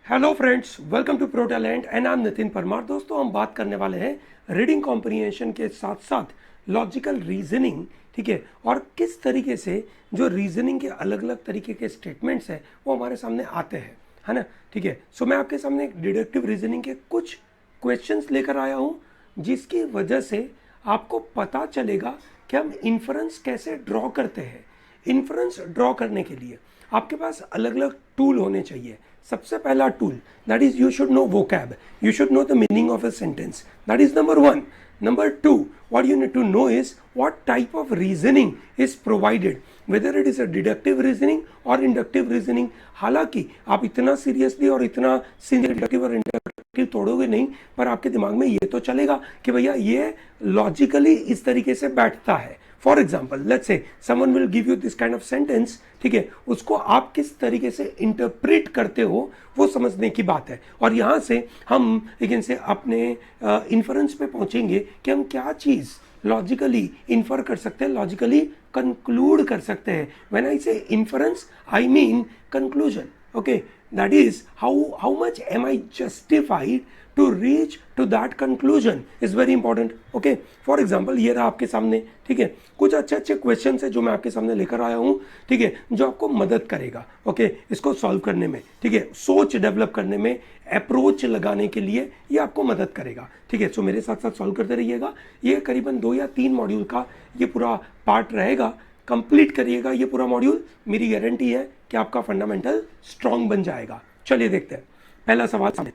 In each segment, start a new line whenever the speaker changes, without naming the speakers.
Hello friends, welcome to pro talent and I am Nitin Parmar. दोस्तों, हम बात करने वाले हैं रीडिंग कॉम्प्रिहेंशन के साथ साथ लॉजिकल रीजनिंग, ठीक है, और किस तरीके से जो रीजनिंग के अलग अलग तरीके के स्टेटमेंट्स हैं वो हमारे सामने आते हैं, है ना। ठीक है, सो मैं आपके सामने एक डिडक्टिव रीजनिंग के कुछ क्वेश्चंस लेकर आया हूँ जिसकी वजह से आपको पता चलेगा कि हम इन्फरेंस कैसे ड्रॉ करते हैं। इन्फ्रेंस ड्रॉ करने के लिए आपके पास अलग अलग टूल होने चाहिए। सबसे पहला tool, that is you should know vocab, you should know the meaning of a sentence, that is number one. Number two, what you need to know is what type of reasoning is provided, whether it is a deductive reasoning or inductive reasoning। हालांकि आप इतना seriously और इतना senior deductive और inductive तोड़ोगे नहीं, पर आपके दिमाग में ये तो चलेगा कि भैया ये लॉजिकली इस तरीके से बैठता है। For example, let's say someone will give you this kind of sentence, ठीक है, उसको आप किस तरीके से इंटरप्रेट करते हो वो समझने की बात है। और यहाँ से हम लेकिन से अपने इन्फरेंस पे पहुंचेंगे कि हम क्या चीज़ लॉजिकली इन्फर कर सकते हैं, लॉजिकली कंक्लूड कर सकते हैं। व्हेन आई से inference I mean conclusion. Okay, that is how much am I justified to reach to that conclusion is very important। okay, for example, ये रहा आपके सामने, ठीक है, कुछ अच्छे अच्छे क्वेश्चन है जो मैं आपके सामने लेकर आया हूँ, ठीक है, जो आपको मदद करेगा ओके इसको सॉल्व करने में, ठीक है, सोच डेवलप करने में, अप्रोच लगाने के लिए ये आपको मदद करेगा। ठीक है, सो मेरे साथ साथ सॉल्व करते रहिएगा। ये करीबन 2 या 3 मॉड्यूल का ये पूरा पार्ट रहेगा। कंप्लीट करिएगा ये पूरा मॉड्यूल, मेरी गारंटी है कि आपका फंडामेंटल स्ट्रांग बन जाएगा। चलिए देखते हैं पहला सवाल सामने।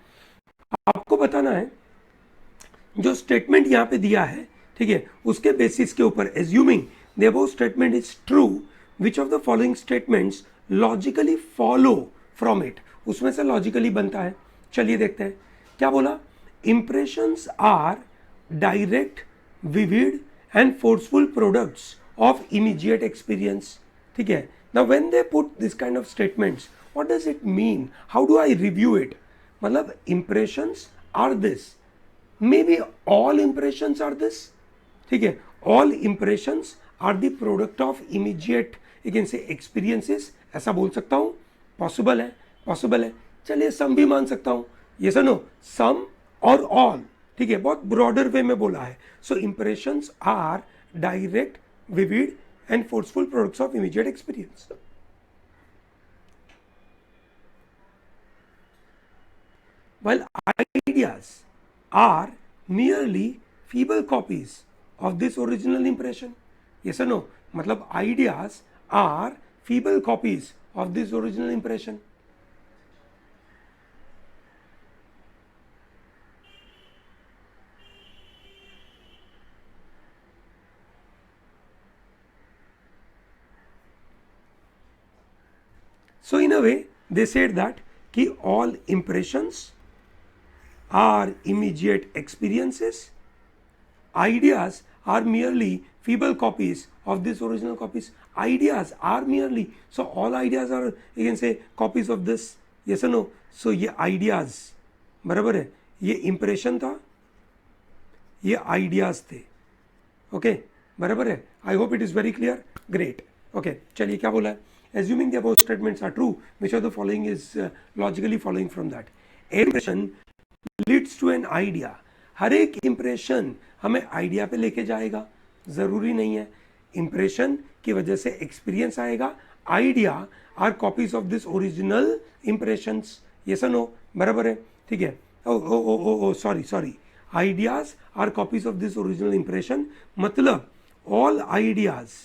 आपको बताना है जो स्टेटमेंट यहां पे दिया है, ठीक है, उसके बेसिस के ऊपर assuming the above statement is true, which of the following statements logically follow from it, उसमें से लॉजिकली बनता है। चलिए देखते हैं क्या बोला। Impressions are direct, vivid and forceful products of immediate experience। ठीक है, now when they put this kind of statements, what does it mean, how do I review it? मतलब impressions are this, maybe all impressions are this, ठीक है, all impressions are the product of immediate you can say experiences, ऐसा बोल सकता हूँ, possible है, possible है। चलिए सम भी मान सकता हूँ, ये सुनो, सम और ऑल, ठीक है, बहुत ब्रॉडर वे में बोला है। So impressions are direct, vivid and forceful products of immediate experience। While ideas are merely feeble copies of this original impression। yes or no, मतलब ideas are feeble copies of this original impression। So in a way they said that कि all impressions are immediate experiences, ideas are merely feeble copies of these original copies। ideas are merely, so all ideas are you can say copies of this। yes or no, so ये ideas बराबर है, ये impression था, ये ideas थे। Okay बराबर है, I hope it is very clear, great. Okay चलिए क्या बोला है, assuming the above statements are true, which of the following is logically following from that. Impression leads to an idea, हर एक इंप्रेशन हमें आइडिया पे लेके जाएगा, जरूरी नहीं है। इंप्रेशन की वजह से एक्सपीरियंस आएगा, idea are copies of this original impressions. Yes और नो, बराबर है, ठीक है। Oh oh oh oh sorry sorry, ideas are copies of this original impression, मतलब all ideas।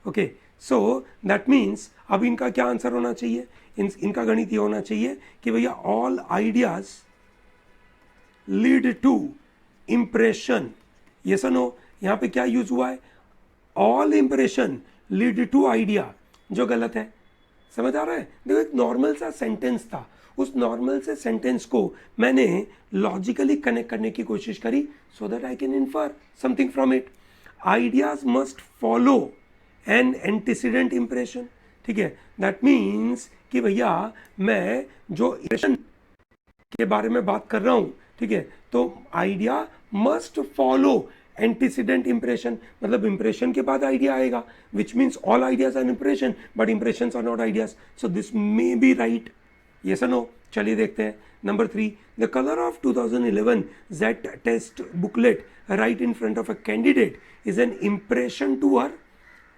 okay, so that means अब इनका क्या आंसर होना चाहिए, इनका गणित ये होना चाहिए कि भैया all ideas lead to impression। yes or no, यहाँ पे क्या यूज हुआ है, all impression lead to idea, जो गलत है। समझ आ रहा है, देखो एक नॉर्मल सा सेंटेंस था, उस नॉर्मल से सेंटेंस को मैंने लॉजिकली कनेक्ट करने की कोशिश करी so that I can infer something from it. Ideas must follow an antecedent impression. ठीक है, दैट मीन्स कि भैया मैं जो इंप्रेशन के बारे में बात कर रहा हूं, ठीक है, तो idea must follow antecedent impression, मतलब इंप्रेशन के बाद आइडिया आएगा, which means all ideas are impression but impression are not ideas. So this may be right, yes और नो? चलिए देखते हैं। Number 3, the colour of 2011 jet test booklet right in front of a candidate is an impression to her.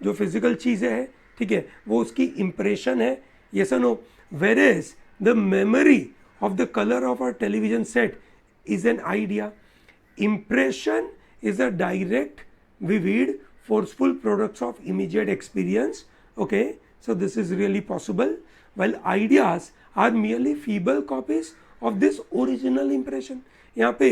जो physical चीज़ें है, ठीक है, वो उसकी इम्प्रेशन है, यस और no? Where is the memory of the colour of our television set is an idea. Impression is a direct, vivid, forceful products of immediate experience. Okay, so this is really possible. While ideas are merely feeble copies of this original impression. यहाँ पे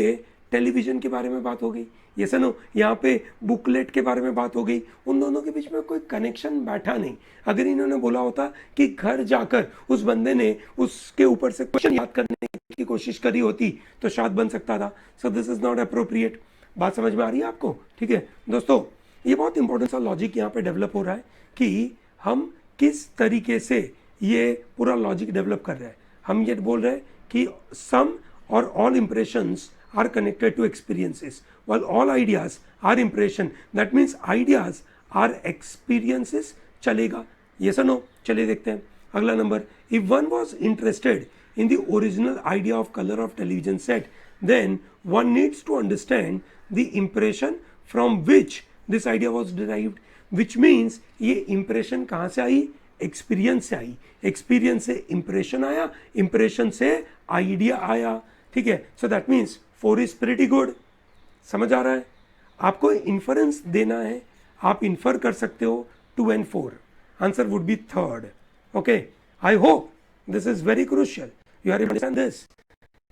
television के बारे में बात हो गई, ये सुनो, यहाँ पे बुकलेट के बारे में बात हो गई, उन दोनों के बीच में कोई कनेक्शन बैठा नहीं। अगर इन्होंने बोला होता कि घर जाकर उस बंदे ने उसके ऊपर से क्वेश्चन याद करने की कोशिश करी होती तो शायद बन सकता था। सो दिस इज नॉट अप्रोप्रिएट। बात समझ में आ रही है आपको? ठीक है दोस्तों, ये बहुत इंपॉर्टेंट सा लॉजिक यहाँ पे डेवलप हो रहा है कि हम किस तरीके से ये पूरा लॉजिक डेवलप कर रहे हैं। हम ये बोल रहे हैं कि सम और all impressions are connected to experiences while all ideas are impression, that means ideas are experiences। चलेगा, yes or no? चलिए देखते हैं अगला number. if one was interested in the original idea of color of television set, then one needs to understand the impression from which this idea was derived, which means ये impression कहाँ से आई? experience से आई, experience से impression आया, impression से idea आया, ठीक है। so that means 4 is pretty good। समझ आ रहा है? आपको इन्फरेंस देना है, आप इन्फर कर सकते हो 2 and 4। Answer would be 3rd। Okay, I hope this is very crucial, you are understand this.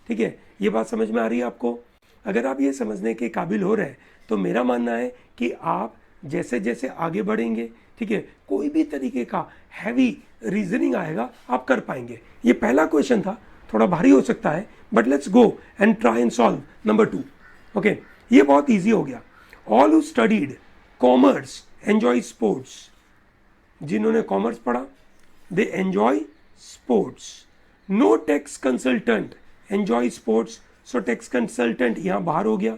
ठीक है, ये बात समझ में आ रही है आपको? अगर आप ये समझने के काबिल हो रहे हैं तो मेरा मानना है कि आप जैसे जैसे आगे बढ़ेंगे, ठीक है, कोई भी तरीके का हैवी रीजनिंग आएगा आप कर पाएंगे। ये पहला क्वेश्चन था, थोड़ा भारी हो सकता है, but let's go and try and solve number 2। Okay, ये बहुत इजी हो गया। All who studied commerce enjoy sports. जिन्होंने कॉमर्स पढ़ा they enjoy sports. No tax consultant enjoy sports, so tax consultant यहां बाहर हो गया,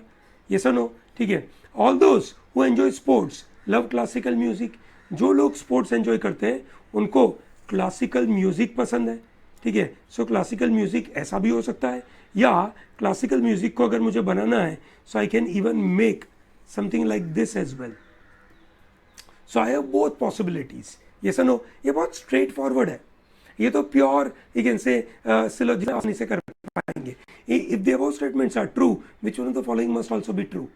ये सुनो, ठीक है। All those who enjoy sports love classical music. जो लोग स्पोर्ट्स एंजॉय करते हैं उनको क्लासिकल म्यूजिक पसंद है, ठीक है। सो क्लासिकल म्यूजिक ऐसा भी हो सकता है, या क्लासिकल म्यूजिक को अगर मुझे बनाना है so I can even make something like this as well. So I have both possibilities, ये सुनो, ये बहुत स्ट्रेट फॉरवर्ड है। ये तो pure you can say syllogism से कर पाएंगे। If the above statements are true, which one of the following must also be true.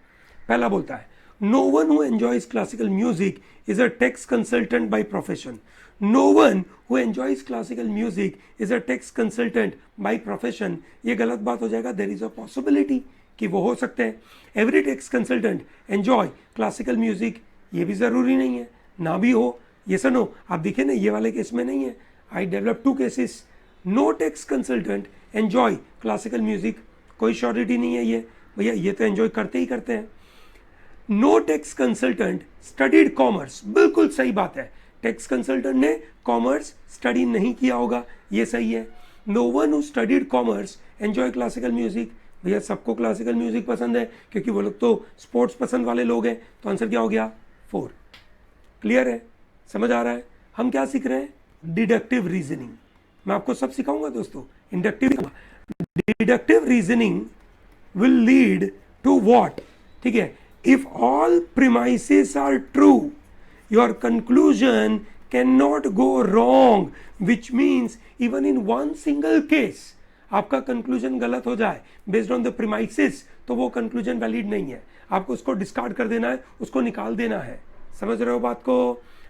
पहला बोलता है no one who enjoys classical music is a tax consultant by profession. No one who enjoys classical music is a tax consultant by profession। ये गलत बात हो जाएगा। There is a possibility कि वो हो सकते हैं। Every tax consultant enjoy classical music, ये भी ज़रूरी नहीं है, ना भी हो। ये सुनो, आप देखिए ना, ये वाले केस में नहीं है। I develop 2 cases। No tax consultant enjoy classical music, कोई श्योरिटी नहीं है ये भैया, ये तो एंजॉय करते ही करते हैं। No tax consultant studied commerce, बिल्कुल सही बात है। टैक्स कंसल्टेंट ने कॉमर्स स्टडी नहीं किया होगा, ये सही है। No one who studied commerce enjoy classical music. भैया सबको क्लासिकल म्यूजिक पसंद है क्योंकि वो लोग तो स्पोर्ट्स पसंद वाले लोग हैं, तो आंसर क्या हो गया? 4। क्लियर है? समझ आ रहा है? हम क्या सीख रहे हैं? Deductive reasoning. मैं आपको सब सिखाऊंगा दोस्तों, inductive. Deductive reasoning will lead to what? ठीक है, if all premises are true, your conclusion cannot go wrong, which means even in one single case आपका conclusion गलत हो जाए based on the premises, तो वो conclusion valid नहीं है। आपको उसको discard कर देना है, उसको निकाल देना है। समझ रहे हो बात को?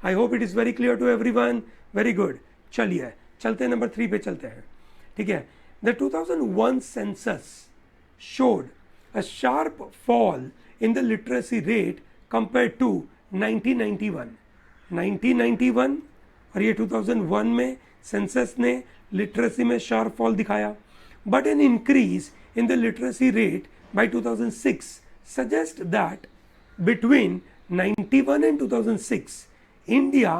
I hope it is very clear to everyone। Very good। चलिए चलते हैं नंबर 3 पे चलते हैं, ठीक है। The 2001 census showed a sharp fall in the literacy rate compared to 1991 और ये 2001 में सेंसस ने लिटरेसी में शार्प फॉल दिखाया। But N increase in the literacy rate by 2006 suggest that between 91 and 2006 India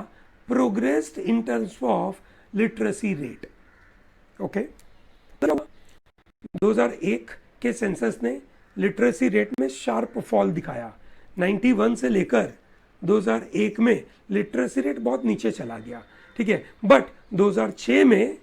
progressed in terms of literacy rate. Okay, 2001 के census ने literacy rate में sharp fall दिखाया। 91 से लेकर 2001 में लिटरेसी रेट बहुत नीचे चला गया, ठीक है। बट 2006 में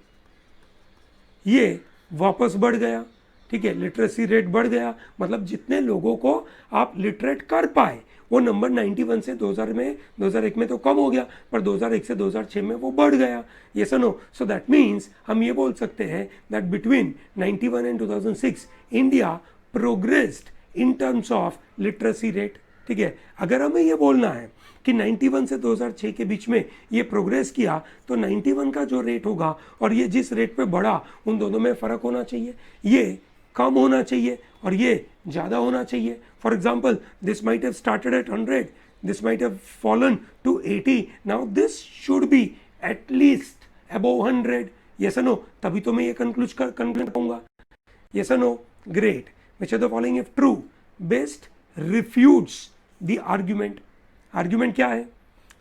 ये वापस बढ़ गया, ठीक है, लिटरेसी रेट बढ़ गया, मतलब जितने लोगों को आप लिटरेट कर पाए वो नंबर 91 से 2001 में तो कम हो गया, पर 2001 से 2006 में वो बढ़ गया। ये सुनो, सो दैट मीन्स हम ये बोल सकते हैं that between 91 and 2006 India progressed in terms of literacy rate. ठीक है, अगर हमें ये बोलना है कि 91 से 2006 के बीच में ये प्रोग्रेस किया, तो 91 का जो रेट होगा और ये जिस रेट पे बढ़ा, उन दोनों में फ़र्क होना चाहिए। ये कम होना चाहिए और ये ज़्यादा होना चाहिए। For example, this might have started at 100, this might have fallen to 80, now this should be at least above 100। Yes और नो, तभी तो मैं ये कंक्लूड करूंगा। Yes or no? Great. Which of the following if true? Best refutes the argument. Argument क्या है?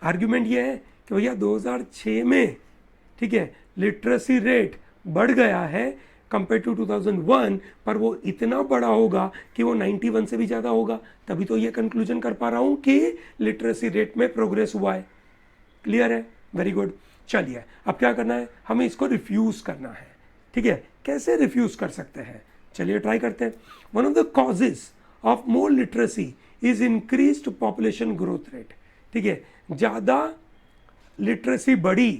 Argument ये है कि भैया 2006 में, ठीक है, लिटरेसी रेट बढ़ गया है कंपेयर टू 2001, पर वो इतना बड़ा होगा कि वो 91 से भी ज़्यादा होगा, तभी तो ये कंक्लूजन कर पा रहा हूँ कि लिटरेसी रेट में प्रोग्रेस हुआ है। क्लियर है? Very good. चलिए, अब क्या करना है, हमें इसको रिफ्यूज करना है। ठीक है, कैसे रिफ्यूज कर सकते हैं, चलिए ट्राई करते हैं। One of the causes of more literacy is increased population growth rate. ठीक है, ज़्यादा लिटरेसी बढ़ी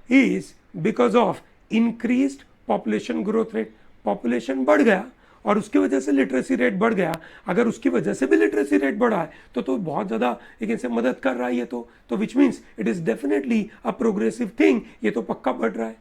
is because of increased population growth rate. Population बढ़ गया और उसकी वजह से लिटरेसी रेट बढ़ गया। अगर उसकी वजह से भी लिटरेसी रेट बढ़ा है तो बहुत ज़्यादा एक इनसे मदद कर रहा है ये तो which means it is definitely a progressive thing. ये तो पक्का बढ़ रहा है,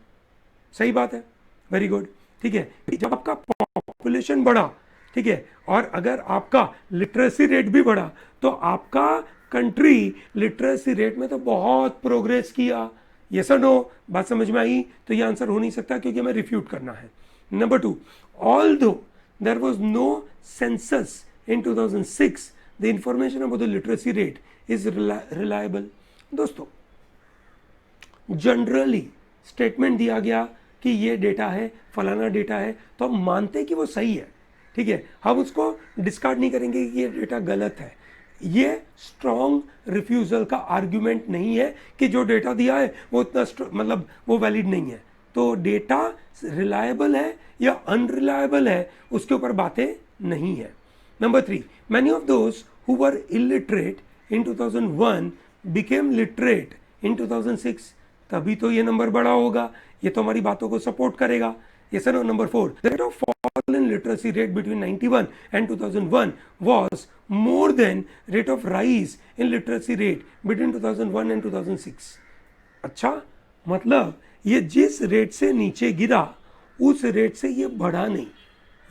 सही बात है, वेरी गुड। ठीक है, जब आपका पॉपुलेशन बढ़ा, ठीक है, और अगर आपका लिटरेसी रेट भी बढ़ा तो आपका कंट्री लिटरेसी रेट में तो बहुत प्रोग्रेस किया। यस और नो, बात समझ में आई? तो ये आंसर हो नहीं सकता क्योंकि हमें रिफ्यूट करना है। Number 2, although there was no census in 2006, the information about the literacy rate is reliable। दोस्तों, जनरली स्टेटमेंट दिया गया कि ये डेटा है, फलाना डेटा है, तो हम मानते हैं कि वो सही है। ठीक है, हम उसको डिस्कार्ड नहीं करेंगे कि ये डेटा गलत है। ये स्ट्रॉन्ग रिफ्यूजल का आर्ग्यूमेंट नहीं है कि जो डेटा दिया है वो इतना मतलब वो वैलिड नहीं है। तो डेटा रिलायबल है या अनरिलायबल है उसके ऊपर बातें नहीं है। Number 3, many of those who were illiterate in 2001 became literate in 2006। तभी तो ये नंबर बड़ा होगा, ये तो हमारी बातों को सपोर्ट करेगा। Yes or no? Number 4, the rate of fall in literacy rate between 91 and 2001 was more than rate of rise in literacy rate between 2001 and 2006। अच्छा, मतलब ये जिस रेट से नीचे गिरा उस रेट से ये बढ़ा नहीं।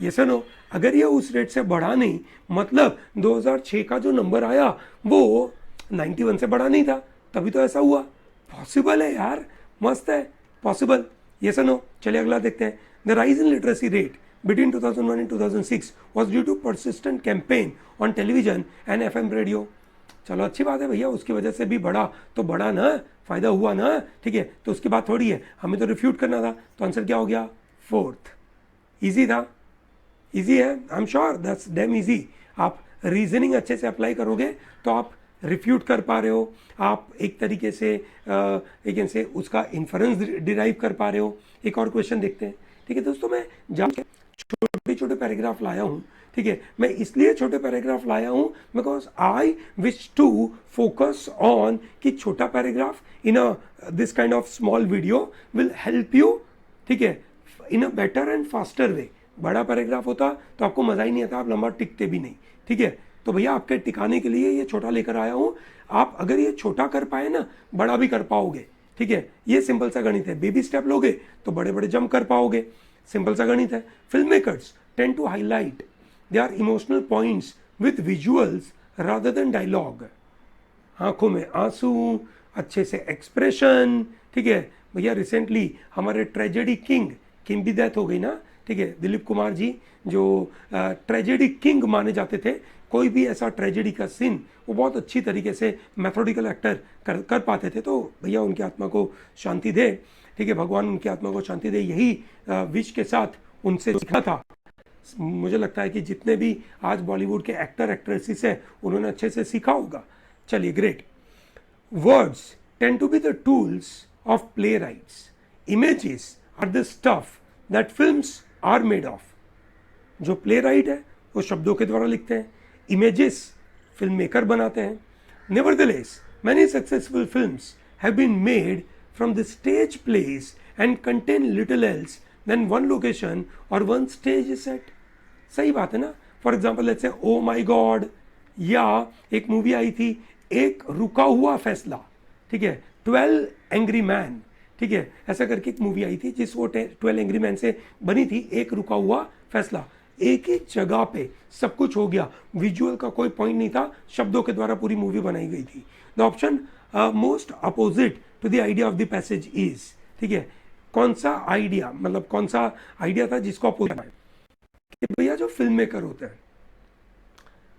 ये सुनो, अगर ये उस रेट से बढ़ा नहीं मतलब 2006 का जो नंबर आया वो 91 से बढ़ा नहीं था, तभी तो ऐसा हुआ। पॉसिबल है यार, मस्त है, पॉसिबल। ये सुनो, चलिए अगला देखते हैं। The rise in literacy rate between 2001 and 2006 was due to persistent campaign on television and FM radio। चलो अच्छी बात है भैया, उसकी वजह से भी बढ़ा तो बढ़ा ना, फायदा हुआ ना। ठीक है, तो उसकी बात थोड़ी है, हमें तो रिफ्यूट करना था। तो आंसर क्या हो गया? 4th। इजी था, इजी है, I am sure that's dam easy. आप रीजनिंग अच्छे से अप्लाई करोगे तो आप रिफ्यूट कर पा रहे हो, आप एक तरीके से उसका इन्फरेंस डिराइव कर पा रहे हो। एक और क्वेश्चन देखते हैं। ठीक है दोस्तों, मैं जहाँ छोटे छोटे पैराग्राफ लाया हूँ, ठीक है, मैं इसलिए छोटे पैराग्राफ लाया हूँ because I wish to focus on कि छोटा paragraph in this kind of small video will help you, ठीक है, in a better and faster way. बड़ा पैराग्राफ होता तो आपको मज़ा ही नहीं आता, आप लंबा टिकते भी नहीं। ठीक है, तो भैया आपके टिकाने के लिए ये छोटा लेकर आया हूँ। आप अगर ये छोटा कर पाए ना, बड़ा भी कर पाओगे। ठीक है, ये सिंपल सा गणित है, बेबी स्टेप लोगे तो बड़े बड़े जंप कर पाओगे, सिंपल सा गणित है। Film makers tend to highlight their emotional points with visuals rather than dialogue. आंखों में आंसू, अच्छे से एक्सप्रेशन। ठीक है भैया, रिसेंटली हमारे ट्रेजेडी किंग की भी डेथ हो गई ना। ठीक है, दिलीप कुमार जी जो ट्रेजेडी किंग माने जाते थे, कोई भी ऐसा ट्रेजेडी का सीन वो बहुत अच्छी तरीके से मैथोडिकल एक्टर कर पाते थे। तो भैया उनकी आत्मा को शांति दे। ठीक है, भगवान उनकी आत्मा को शांति दे, यही विश के साथ उनसे सीखा था। मुझे लगता है कि जितने भी आज बॉलीवुड के एक्टर एक्ट्रेसेस हैं उन्होंने अच्छे से सीखा होगा। चलिए, great. Words tend to be the tools of playwrights, images are the stuff that films are made of. जो प्ले राइट है वो शब्दों के द्वारा लिखते हैं, इमेजेस फिल्म मेकर बनाते हैं। Nevertheless many successful films have been made from the stage plays and contain little else than one location और वन स्टेज सेट। सही बात है ना। For example let's say O my God, या एक movie आई थी एक रुका हुआ फैसला, ठीक है, 12 एंग्री मैन, ठीक है, ऐसा करके एक मूवी आई थी जिस वो 12 एंग्री मैन से बनी थी, एक रुका हुआ फैसला। एक ही जगह पे सब कुछ हो गया, विजुअल का कोई पॉइंट नहीं था, शब्दों के द्वारा पूरी मूवी बनाई गई थी। The option most opposite to the idea of the passage is, ठीक है, कौन सा आइडिया, मतलब कौन सा आइडिया था जिसको अपोजिट है कि भैया जो फिल्म मेकर होते हैं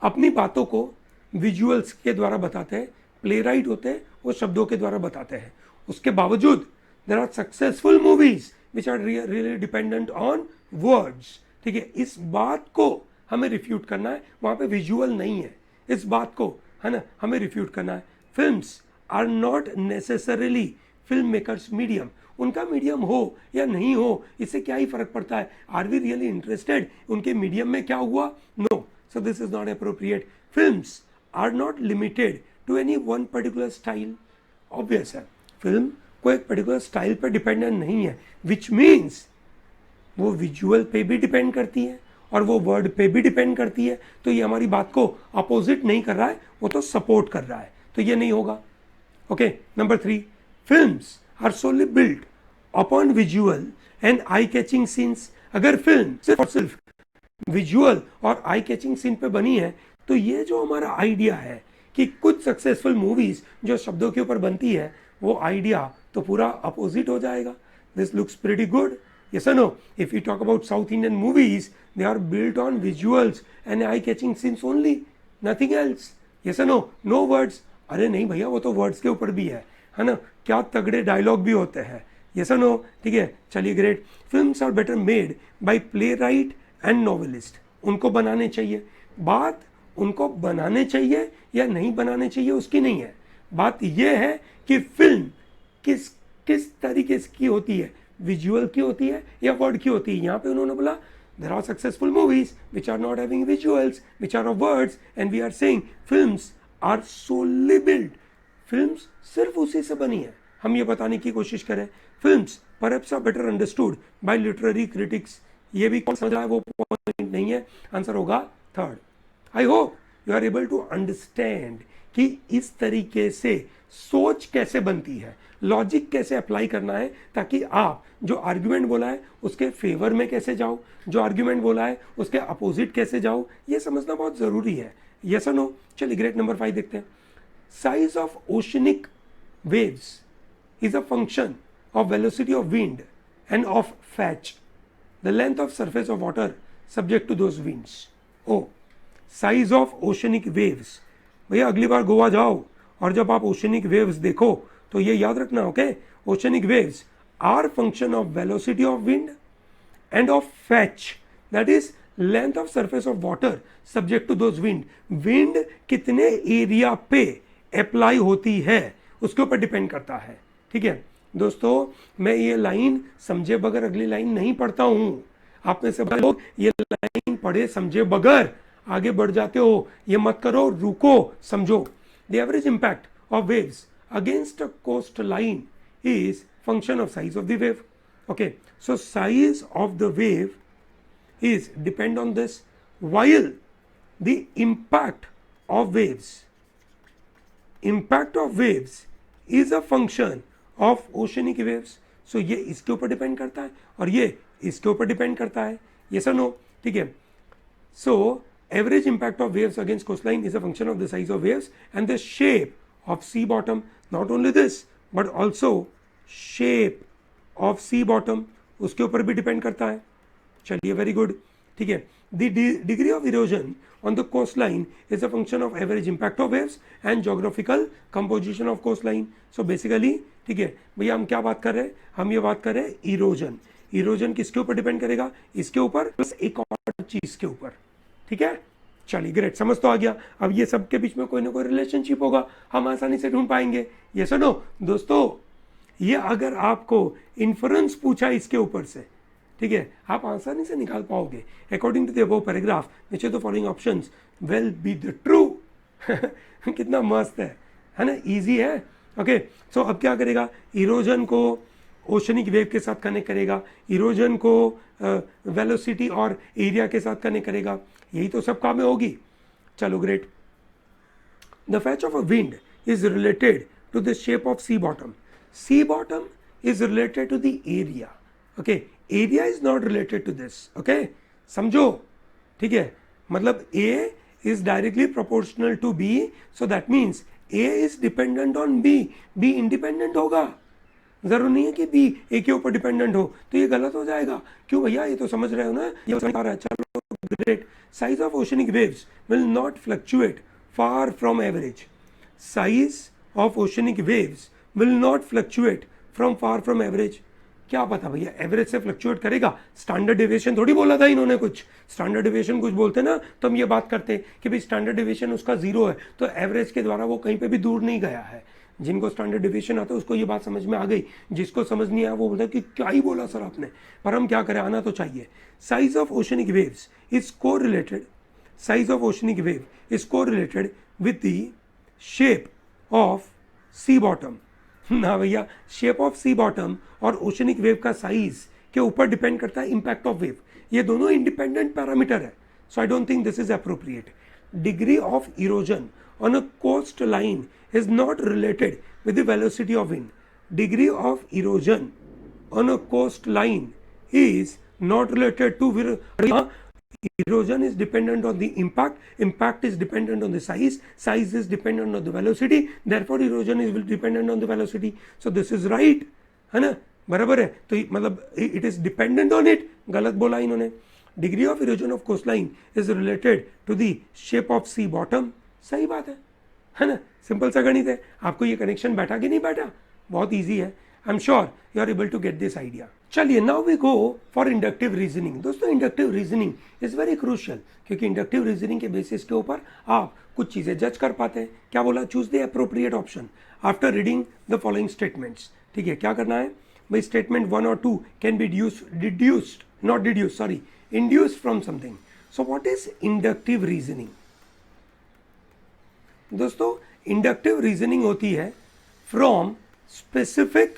अपनी बातों को विजुअल्स के द्वारा बताते हैं, प्ले राइट होते हैं वो शब्दों के द्वारा बताते हैं। उसके बावजूद there are successful movies which are really dependent on words, ठीक है। इस बात को हमें रिफ्यूट करना है, वहां पे विजुअल नहीं है, इस बात को, है ना, हमें रिफ्यूट करना है। Films are not necessarily film makers medium. उनका मीडियम हो या नहीं हो इससे क्या ही फर्क पड़ता है। आर वी रियली इंटरेस्टेड उनके मीडियम में क्या हुआ? No, so this is not appropriate. Films are not limited to any one particular style. Obvious है, फिल्म को एक पर्टिकुलर स्टाइल पर डिपेंडेंट नहीं है, विच मीन्स वो विजुअल पे भी डिपेंड करती है और वो वर्ड पे भी डिपेंड करती है। तो ये हमारी बात को अपोजिट नहीं कर रहा है, वो तो सपोर्ट कर रहा है, तो ये नहीं होगा। Okay, number 3, films are solely built upon visual and eye catching scenes. अगर फिल्म सिर्फ और सिर्फ विजुअल और आई कैचिंग सीन पे बनी है तो ये जो हमारा आइडिया है कि कुछ सक्सेसफुल मूवीज जो शब्दों के ऊपर बनती है वो आइडिया तो पूरा अपोजिट हो जाएगा। This looks pretty good, yes or no? If we talk about South Indian movies, they are built on visuals and eye-catching scenes only, nothing else. Yes or no? No words. अरे नहीं भैया, वो तो words के ऊपर भी है ना, क्या तगड़े डायलॉग भी होते हैं। yes or no? ठीक है, चलिए great. Films are better made by playwright and novelist. उनको बनाने चाहिए, बात उनको बनाने चाहिए या नहीं बनाने चाहिए उसकी नहीं है, बात यह है कि फिल्म किस किस तरीके की होती है, विजुअल की होती है या वर्ड की होती है। यहाँ पे उन्होंने बोला there are successful movies which are not having visuals which are of words and we are saying films are solely built. Films सिर्फ उसी से बनी है। हम ये बताने की कोशिश करें films perhaps are better understood by literary critics. ये भी कौन समझ रहा है वो पॉइंट नहीं है, आंसर होगा 3rd। I hope you are able to understand कि इस तरीके से सोच कैसे बनती है, लॉजिक कैसे अप्लाई करना है, ताकि आप जो आर्ग्यूमेंट बोला है उसके फेवर में कैसे जाओ, जो आर्ग्यूमेंट बोला है उसके अपोजिट कैसे जाओ, ये समझना बहुत ज़रूरी है। यस और नो? चलिए ग्रेट, नंबर 5 देखते हैं। Size of oceanic waves is a function of velocity of wind and of fetch the length of surface of water subject to those winds. Oh, size of oceanic waves, भैया अगली बार गोवा जाओ और जब आप oceanic waves देखो तो ये याद रखना, okay, oceanic waves are function of velocity of wind and of fetch, that is length of surface of water subject to those wind. Wind कितने एरिया पे अप्लाई होती है उसके ऊपर डिपेंड करता है, ठीक है दोस्तों। मैं ये लाइन समझे बगैर अगली लाइन नहीं पढ़ता हूं। आप में से लोग ये लाइन पढ़े समझे बगैर आगे बढ़ जाते हो, ये मत करो, रुको, समझो। The average impact of waves against a coastline is function of size of the wave. Okay, so size of the wave is depend on this, while the impact of waves is a function of oceanic waves. So ये इसके ऊपर depend करता है और ये इसके ऊपर depend करता है। yes or no? ठीक है। So average impact of waves against coastline is a function of the size of waves and the shape of sea bottom. Not only this but also shape of sea bottom उसके ऊपर भी depend करता है। चलिए, very good, ठीक है। The degree of erosion on the coastline is a function of average impact of waves and geographical composition of coastline. So basically, ठीक है भैया, हम क्या बात कर रहे हैं? हम ये बात कर रहे हैं इरोजन। इरोजन किसके ऊपर डिपेंड करेगा? इसके ऊपर प्लस एक और चीज के ऊपर, ठीक है। चलिए ग्रेट, समझ तो आ गया। अब ये सब के बीच में कोई ना कोई रिलेशनशिप होगा, हम आसानी से ढूंढ पाएंगे। ये सुनो दोस्तों, ये अगर आपको इन्फ्रेंस पूछा इसके ऊपर से ठीक है, आप आसानी से निकाल पाओगे। According to the above paragraph which are the following options will be the true. कितना मस्त है ना, इजी है। ओके, सो अब क्या करेगा, इरोजन को ओशनिक वेव के साथ कनेक्ट करेगा, इरोजन को वेलोसिटी और एरिया के साथ कनेक्ट करेगा, यही तो सब काम में होगी। चलो great. The fetch of a wind is related to the shape of sea bottom. Sea bottom is related to the area. Okay, area is not related to this. Okay, समझो, ठीक है, मतलब A is directly proportional to B, so that means A is dependent on B, B independent होगा। जरूर नहीं है कि B ए के ऊपर डिपेंडेंट हो, तो ये गलत हो जाएगा। क्यों भैया, ये तो समझ रहे हो ना, ये समझ आ रहा है। चलो great. Size of oceanic waves will not fluctuate far from average. Size of oceanic waves will not fluctuate far from average. क्या पता भैया, एवरेज से फ्लक्चुएट करेगा। स्टैंडर्ड डेविएशन थोड़ी बोला था इन्होंने कुछ। स्टैंडर्ड डेविएशन कुछ बोलते ना तो हम ये बात करते कि भाई स्टैंडर्ड डेविएशन उसका जीरो है, तो एवरेज के द्वारा वो कहीं पे भी दूर नहीं गया है। जिनको स्टैंडर्ड डेविएशन आता है उसको ये बात समझ में आ गई, जिसको समझ नहीं आया वो बोलता है कि क्या ही बोला सर आपने, पर हम क्या करें, आना तो चाहिए। Size of oceanic waves is correlated, size of oceanic wave is correlated with the shape of sea bottom. ना भैया, शेप ऑफ सी बॉटम और ओशनिक वेव का साइज के ऊपर डिपेंड करता है इम्पैक्ट ऑफ वेव। ये दोनों इंडिपेंडेंट पैरामीटर है, so I don't think this is appropriate. Degree of erosion on a coast line is not related with the velocity of wind. Degree of erosion on a coast line is not related to erosion is dependent on the impact is dependent on the size is dependent on the velocity, therefore erosion is dependent on the velocity. So this is right, है ना, बराबर है। तो मतलब it is dependent on it, गलत बोला इन्होंने। Degree of erosion of coastline is related to the shape of sea bottom. सही बात है ना, सिंपल सा गणित है। आपको ये कनेक्शन बैठा कि नहीं बैठा, बहुत इजी है। I am sure you are able to get this idea. चलिए now we go for inductive reasoning. दोस्तों inductive reasoning is very crucial, क्योंकि इंडक्टिव रीजनिंग के बेसिस के ऊपर आप कुछ चीजें जज कर पाते हैं। क्या बोला, choose the appropriate option after reading the following statements. ठीक है, क्या करना है भाई, स्टेटमेंट 1 और 2 can be induced from something. So what is inductive reasoning? दोस्तों इंडक्टिव रीजनिंग होती है फ्रॉम स्पेसिफिक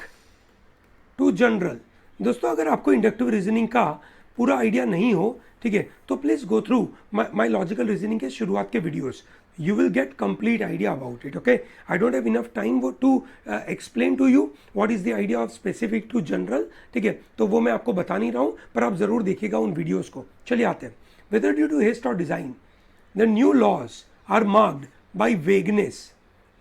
टू जनरल। दोस्तों अगर आपको इंडक्टिव रीजनिंग का पूरा आइडिया नहीं हो, ठीक है, तो please go through my logical reasoning के शुरुआत के videos, you will get complete idea about it. Okay, I don't have enough time to explain to you what is the idea of specific to general. ठीक है, तो वो मैं आपको बता नहीं रहा हूँ, पर आप जरूर देखिएगा उन वीडियोस को। चलिए आते हैं। Whether due to haste or design, the new laws are marked by vagueness,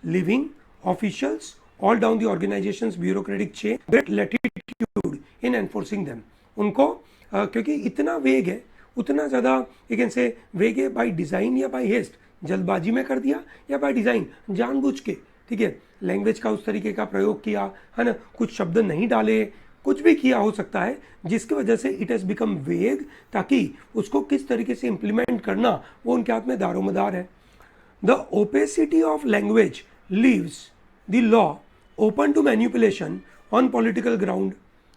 leaving officials all down the organization's bureaucratic chain great latitude in enforcing them. उनको क्योंकि इतना वेग है, उतना ज़्यादा यू कैन से वेग है बाय डिज़ाइन या बाय हेस्ट, जल्दबाजी में कर दिया या बाय डिज़ाइन जानबूझ के, ठीक है, लैंग्वेज का उस तरीके का प्रयोग किया, है ना, कुछ शब्द नहीं डाले, कुछ भी किया हो सकता है जिसकी वजह से इट हैज़ बिकम वेग, ताकि उसको किस तरीके से इम्प्लीमेंट करना वो उनके हाथ में दारोमदार है। The opacity of language leaves the law open to manipulation on political ground.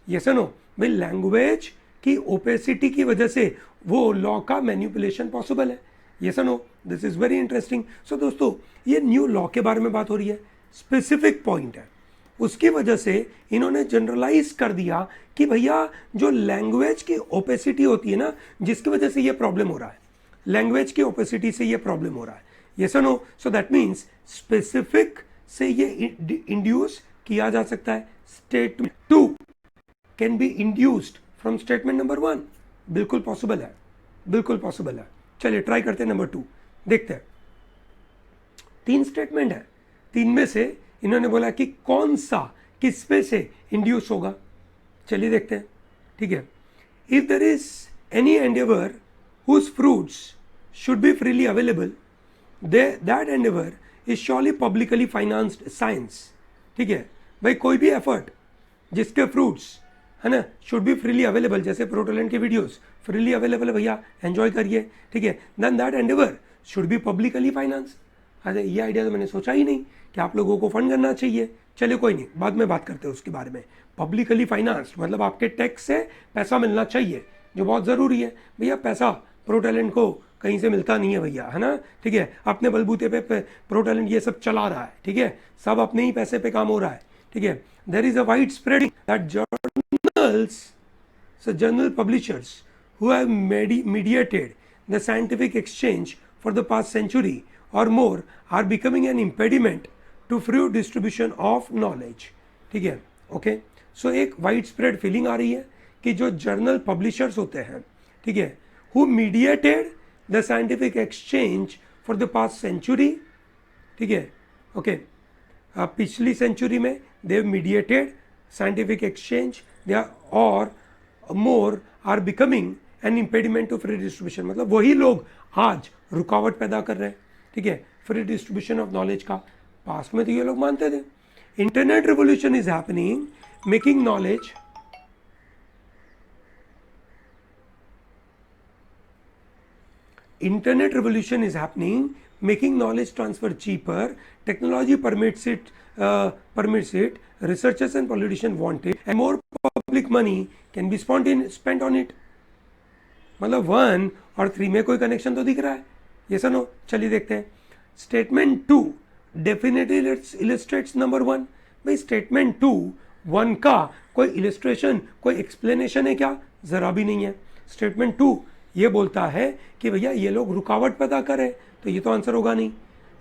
Yes और नो भाई, लैंग्वेज की ओपेसिटी की वजह से वो लॉ का मैनिपुलेशन पॉसिबल है। यस और no, this is very interesting. So दोस्तों ये न्यू लॉ के बारे में बात हो रही है, स्पेसिफिक पॉइंट है, उसकी वजह से इन्होंने जनरलाइज कर दिया कि भैया जो लैंग्वेज की ओपेसिटी होती है ना, जिसकी वजह से ये प्रॉब्लम हो रहा है, लैंग्वेज की ओपेसिटी से ये प्रॉब्लम हो रहा है। यस और no, so that means specific से ये इंड्यूस किया जा सकता है। Statement 2 can be induced from statement number 1, बिल्कुल पॉसिबल है, बिल्कुल पॉसिबल है। चलिए ट्राई करते हैं नंबर 2, देखते हैं। 3 स्टेटमेंट है, 3 में से इन्होंने बोला कि कौन सा किस पे से इंड्यूस होगा। चलिए देखते हैं, ठीक है। If there is any endeavour whose fruits should be freely available, that endeavour is surely publicly financed science. ठीक है भाई, कोई भी एफर्ट जिसके फ्रूट्स, है ना, शुड बी फ्रीली अवेलेबल, जैसे प्रोटोलैंड के वीडियोस फ्रीली अवेलेबल है भैया, एंजॉय करिए, ठीक है, then that endeavour should be publicly finance. अरे ये आइडिया तो मैंने सोचा ही नहीं कि आप लोगों को फंड करना चाहिए, चलिए कोई नहीं, बाद में बात करते हैं उसके बारे में। पब्लिकली फाइनेंस्ड मतलब आपके टैक्स से पैसा मिलना चाहिए, जो बहुत ज़रूरी है। भैया पैसा प्रो टैलेंट को कहीं से मिलता नहीं है भैया, है ना, ठीक है। अपने बलबूते पे प्रो टैलेंट ये सब चला रहा है, ठीक है, सब अपने ही पैसे पे काम हो रहा है, ठीक है। There is a wide spreading that journals, so journal publishers who have mediated the scientific exchange for the past century or more are becoming an impediment to free distribution of knowledge, ठीक है, okay. सो एक wide spread feeling आ रही है कि जो journal publishers होते हैं, ठीक है, who mediated the scientific exchange for the past century, ठीक है, ओके, पिछली सेंचुरी में they mediated scientific exchange they are और more are becoming an impediment to free distribution, मतलब वही लोग आज रुकावट पैदा कर रहे हैं, ठीक है, फ्री डिस्ट्रीब्यूशन ऑफ नॉलेज का। पास्ट में तो ये लोग मानते थे। Internet revolution is happening making knowledge internet revolution is happening making knowledge transfer cheaper, technology permits it, researchers and politicians want it, and more public money can be spent on it। मतलब 1 और 3 में कोई connection तो दिख रहा है, ये सुनो, चलिए देखते हैं। Statement 2 definitely illustrates number 1। भाई स्टेटमेंट 2 1 का कोई इलस्ट्रेशन, कोई एक्सप्लेनेशन है क्या? ज़रा भी नहीं है। स्टेटमेंट 2 ये बोलता है कि भैया ये लोग रुकावट पैदा करें, तो ये तो आंसर होगा नहीं।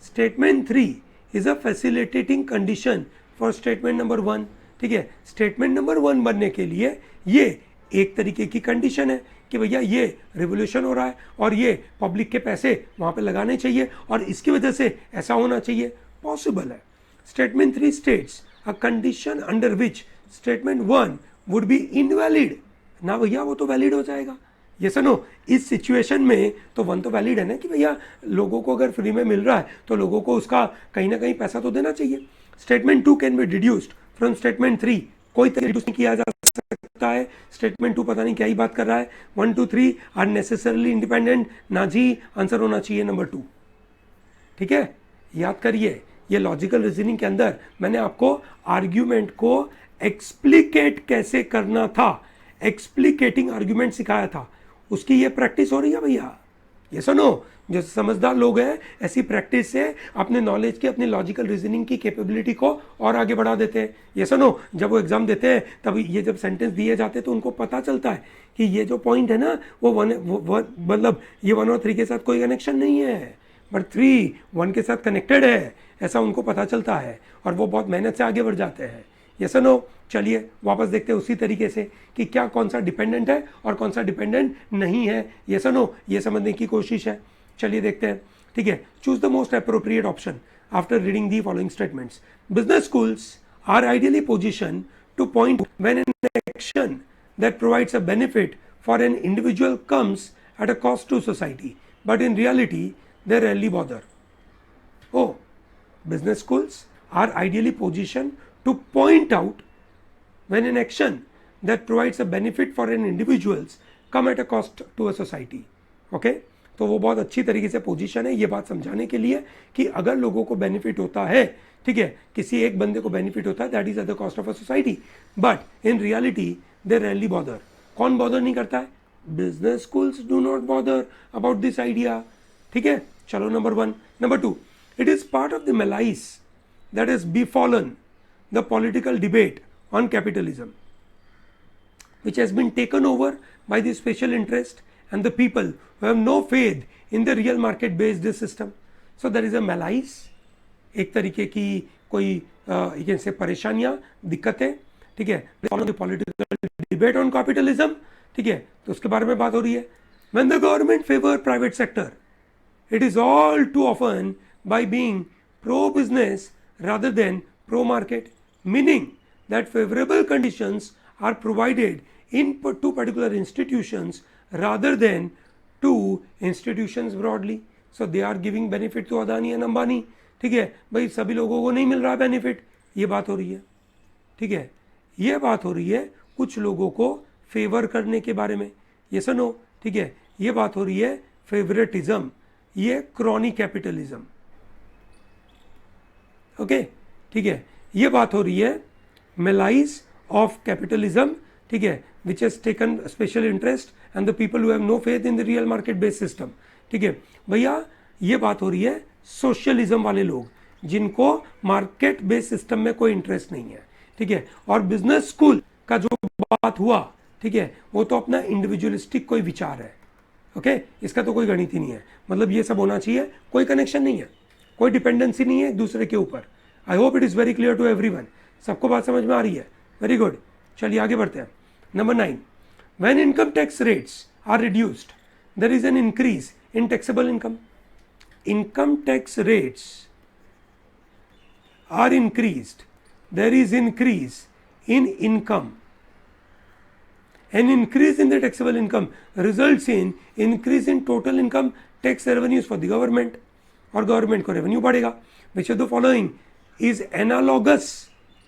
Statement 3 is a facilitating condition for statement number 1, ठीक है। स्टेटमेंट नंबर 1 बनने के लिए ये एक तरीके की कंडीशन है कि भैया ये रिवोल्यूशन हो रहा है और ये पब्लिक के पैसे वहाँ पे लगाने चाहिए और इसकी वजह से ऐसा होना चाहिए, पॉसिबल है। Statement 3 states a condition under which statement 1 would be invalid. ना भैया वो तो वैलिड हो जाएगा, ये सुनो, इस सिचुएशन में तो 1 तो वैलिड है ना कि भैया लोगों को अगर फ्री में मिल रहा है तो लोगों को उसका कहीं ना कहीं पैसा तो देना चाहिए। Statement 2 can B deduced from statement 3, कोई डिड्यूस नहीं किया जा सकता है। स्टेटमेंट 2 पता नहीं क्या ही बात कर रहा है। 1 2 3 आर नेसेसरली इंडिपेंडेंट, ना जी, आंसर होना चाहिए नंबर 2, ठीक है। याद करिए, ये लॉजिकल रीजनिंग के अंदर मैंने आपको आर्ग्यूमेंट को एक्सप्लिकेट कैसे करना था, एक्सप्लिकेटिंग आर्ग्यूमेंट सिखाया था, उसकी ये प्रैक्टिस हो रही है भैया। ये सुनो, जो समझदार लोग हैं ऐसी प्रैक्टिस से अपने नॉलेज की, अपनी लॉजिकल रीजनिंग की कैपेबिलिटी को और आगे बढ़ा देते हैं। ये सुनो, जब वो एग्जाम देते हैं तब ये जब सेंटेंस दिए जाते हैं तो उनको पता चलता है कि ये जो पॉइंट है ना वो मतलब ये 1 और 3 के साथ कोई कनेक्शन नहीं है, बट 3 1 के साथ कनेक्टेड है, ऐसा उनको पता चलता है और वो बहुत मेहनत से आगे बढ़ जाते हैं। ये सुनो, चलिए वापस देखते हैं उसी तरीके से कि क्या कौन सा डिपेंडेंट है और कौन सा डिपेंडेंट नहीं है। ये सुनो, ये समझने की कोशिश है, चलिए देखते हैं, ठीक है। Choose the most appropriate option after reading the following statements. Business schools are ideally position to point when an action that provides a benefit for an individual comes at a cost to society, but in reality they rarely bother. Oh, business schools are ideally positioned to point out when an action that provides a benefit for an individuals come at a cost to a society, okay? तो वो बहुत अच्छी तरीके से position है ये बात समझाने के लिए कि अगर लोगों को बेनिफिट होता है, ठीक है, किसी एक बंदे को बेनिफिट होता है, that is at the cost of a society, but in reality they rarely bother. कौन बॉदर नहीं करता है? Business schools do not bother about this idea, ठीक है। चलो number 1। Number 2, it is part of the malaise that has befallen the political debate on capitalism, which has been taken over by the special interest and the people who have no faith in the real market based system. So there is a malaise, एक तरीके की कोई से परेशानियां, दिक्कतें, ठीक है, follow the political debate on capitalism, ठीक है, तो उसके बारे में बात हो रही है। When the government favor private sector, it is all too often by being pro-business rather than pro-market, meaning that favorable conditions are provided to particular institutions rather than to institutions broadly. So they are giving benefit to Adani and Ambani, ठीक है, भाई सभी लोगों को नहीं मिल रहा benefit, ये बात हो रही है, ठीक है। ये बात हो रही है कुछ लोगों को फेवर करने के बारे में, ये सुनो, ठीक है। ये बात हो रही है फेवरेटिज्म, ये क्रॉनिक कैपिटलिज्म, ओके, ठीक है। ये बात हो रही है मेलाइज ऑफ कैपिटलिज्म, ठीक है, which has taken special interest and the people who have no faith in the real market based system, ठीक है भैया। ये बात हो रही है सोशलिज्म वाले लोग जिनको मार्केट बेस्ड सिस्टम में कोई इंटरेस्ट नहीं है, ठीक है। और बिजनेस स्कूल का जो बात हुआ, ठीक है, वो तो अपना इंडिविजुअलिस्टिक कोई विचार है, ओके इसका तो कोई गणित ही नहीं है, मतलब ये सब होना चाहिए, कोई कनेक्शन नहीं है, कोई डिपेंडेंसी नहीं है एक दूसरे के ऊपर। I hope it is very clear to everyone, सबको बात समझ में आ रही है, वेरी गुड। चलिए आगे बढ़ते हैं। Number 9, when income tax rates are reduced there is an increase in taxable income. Income tax rates are increased, there is increase in income. An increase in the taxable income results in increase in total income tax revenues for the government, और government को revenue बढ़ेगा। Which of the following is analogous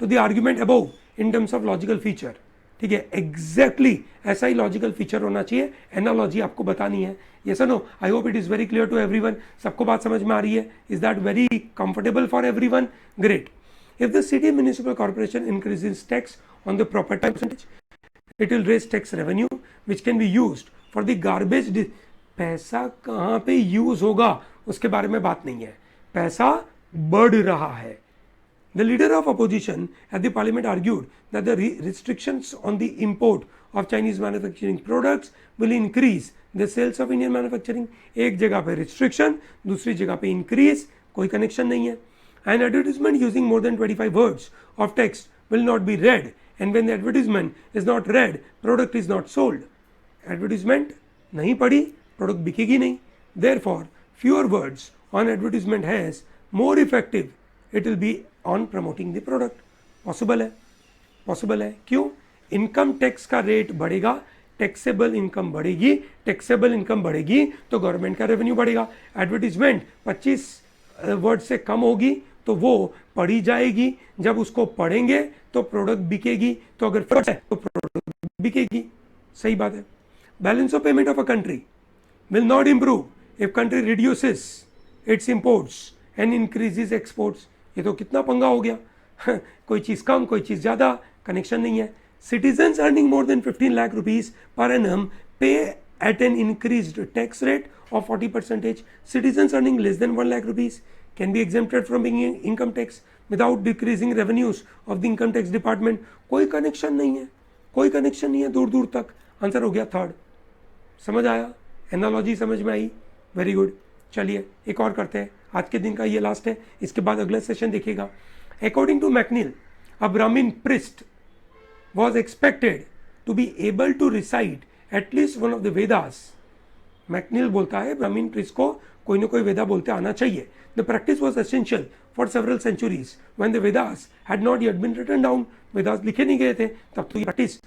to the argument above in terms of logical feature, ठीक है, exactly ऐसा ही logical feature होना चाहिए, analogy आपको बतानी है। ये sir no, I hope it is very clear to everyone, सबको बात समझ में आ रही है? Is that very comfortable for everyone? Great. If the city municipal corporation increases tax on the property percentage, it will raise tax revenue which can be used for the garbage. पैसा कहाँ पे यूज होगा उसके बारे में बात नहीं है, पैसा बढ़ रहा है। The leader of opposition at the parliament argued that the restrictions on the import of Chinese manufacturing products will increase the sales of Indian manufacturing. एक जगह पे restriction, दूसरी जगह पे increase, कोई connection नहीं है। An advertisement using more than 25 words of text will not be read, and when the advertisement is not read, product is not sold. Advertisement नहीं पढ़ी, product बिकेगी नहीं। Therefore, fewer words on advertisement has more effective it will be on promoting the product. Possible है, possible है। क्यों? Income tax का rate बढ़ेगा, taxable income बढ़ेगी, टैक्सेबल इनकम बढ़ेगी तो गवर्नमेंट का रेवेन्यू बढ़ेगा। एडवर्टीजमेंट 25 वर्ड से कम होगी तो वो पढ़ी जाएगी, जब उसको पढ़ेंगे तो प्रोडक्ट बिकेगी, तो अगर फर्स्ट है तो प्रोडक्ट बिकेगी। सही बात है। Balance of payment of a country will not improve if country reduces it's imports and increases exports. ये तो कितना पंगा हो गया कोई चीज़ कम, कोई चीज़ ज़्यादा, कनेक्शन नहीं है। Citizens earning more than 15 lakh rupees per annum पे at an increased tax rate of 40%. Citizens earning less than 1 lakh rupees can be exempted from paying income tax without decreasing revenues of the income tax department. कोई connection नहीं है, कोई connection नहीं है दूर दूर तक। आंसर हो गया थर्ड। समझ आया? एनालॉजी समझ में आई? Very good. चलिए एक और करते हैं, आज के दिन का ये लास्ट है, इसके बाद अगला सेशन देखिएगा। According to McNeil, a Brahmin priest was expected to be able to recite at least one of the Vedas. McNeil बोलता है ब्राह्मीण प्रिस्ट को कोई ना कोई वेदा बोलते आना चाहिए। The practice was essential for several centuries when the Vedas had not yet been written down. Vedas लिखे नहीं गए थे तब तो ये प्रैक्टिस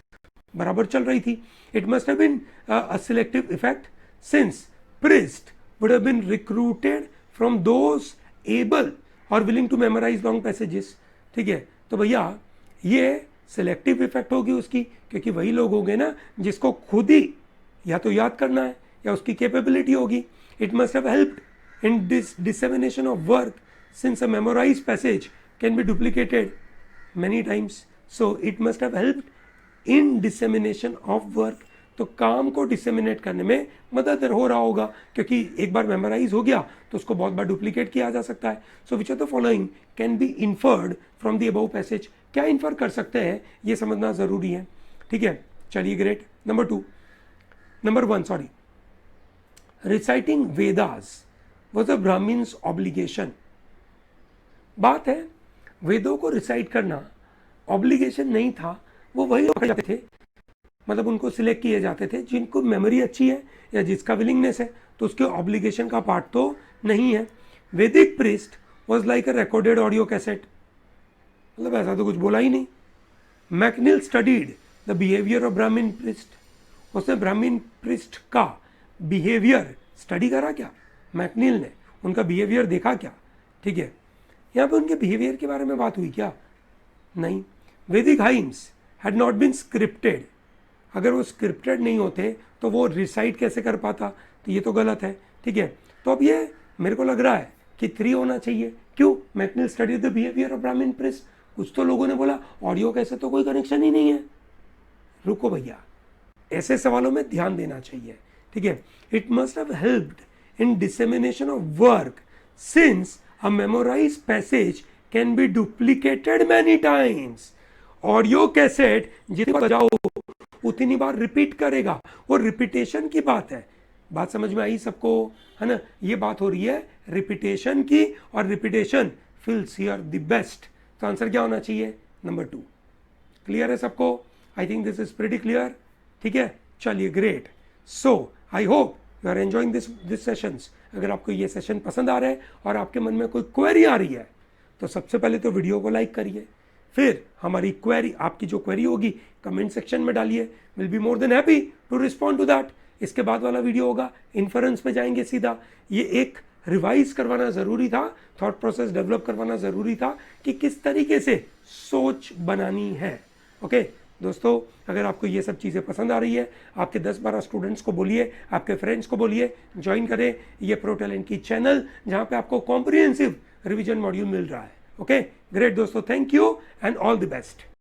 बराबर चल रही थी। It must have been a selective effect since priest would have been recruited from those able or willing to memorize long passages. ठीक है, तो भैया ये सिलेक्टिव इफेक्ट होगी उसकी, क्योंकि वही लोग होंगे ना जिसको खुद ही या तो याद करना है या उसकी कैपेबिलिटी होगी। It must have helped in dissemination of work since a memorise passage can be duplicated many times, so it must have helped in dissemination of work. तो काम को डिसेमिनेट करने में मदद हो रहा होगा, क्योंकि एक बार मेमोराइज हो गया तो उसको बहुत बार डुप्लीकेट किया जा सकता है। So which of the following can be inferred from the above passage. क्या इन्फर कर सकते हैं ये समझना जरूरी है, ठीक है। चलिए great. Number 1 sorry, reciting Vedas was a Brahmins obligation. बात है वेदों को रिसाइट करना ऑब्लिगेशन नहीं था, वो वही लोग जाते थे, मतलब उनको सिलेक्ट किए जाते थे जिनको मेमोरी अच्छी है या जिसका विलिंगनेस है, तो उसके ऑब्लिगेशन का पार्ट तो नहीं है। Vedic priest was like a recorded audio cassette, मतलब ऐसा तो कुछ बोला ही नहीं। McNeil studied the behaviour of Brahmin priest, उसने ब्राह्मीण प्रीस्ट का बिहेवियर स्टडी करा क्या? मैकनील ने उनका बिहेवियर देखा क्या? ठीक है, यहाँ पे उनके बिहेवियर के बारे में बात हुई क्या? नहीं। Vedic hymns had not been scripted, अगर वो स्क्रिप्टेड नहीं होते तो वो रिसाइट कैसे कर पाता? तो ये तो गलत है, ठीक है। तो अब ये मेरे को लग रहा है कि 3 होना चाहिए। क्यों? McNeil study the behaviour of Brahmin priest, कुछ तो लोगों ने बोला ऑडियो कैसे तो कोई कनेक्शन ही नहीं है। रुको भैया, ऐसे सवालों में ध्यान देना चाहिए, ठीक है। It must have helped in dissemination of work since a memorise passage can be duplicated many times. Audio cassette जितनी बजाओ उतनी बार रिपीट करेगा, और रिपीटेशन की बात है। बात समझ में आई सबको, है ना। ये बात हो रही है रिपीटेशन की, और repetition feels here the best. तो आंसर क्या होना चाहिए? नंबर 2। क्लियर है सबको? I think this is pretty clear, ठीक है। चलिए, great. So I hope you are enjoying this sessions. अगर आपको ये सेशन पसंद आ रहा है और आपके मन में कोई क्वेरी आ रही है, तो सबसे पहले तो वीडियो को लाइक करिए, फिर हमारी क्वेरी, आपकी जो क्वेरी होगी कमेंट सेक्शन में डालिए। Will be more than happy to respond to that. इसके बाद वाला वीडियो होगा इन्फरेंस पे जाएंगे सीधा। ये एक रिवाइज करवाना ज़रूरी था, थॉट प्रोसेस डेवलप करवाना ज़रूरी था कि किस तरीके से सोच बनानी है। ओके दोस्तों, अगर आपको ये सब चीज़ें पसंद आ रही है, आपके 10-12 स्टूडेंट्स को बोलिए, आपके फ्रेंड्स को बोलिए, ज्वाइन करें ये प्रो टैलेंट की चैनल, जहाँ पे आपको कॉम्प्रिहेंसिव रिवीजन मॉड्यूल मिल रहा है। ओके ग्रेट दोस्तों, thank you and all the best.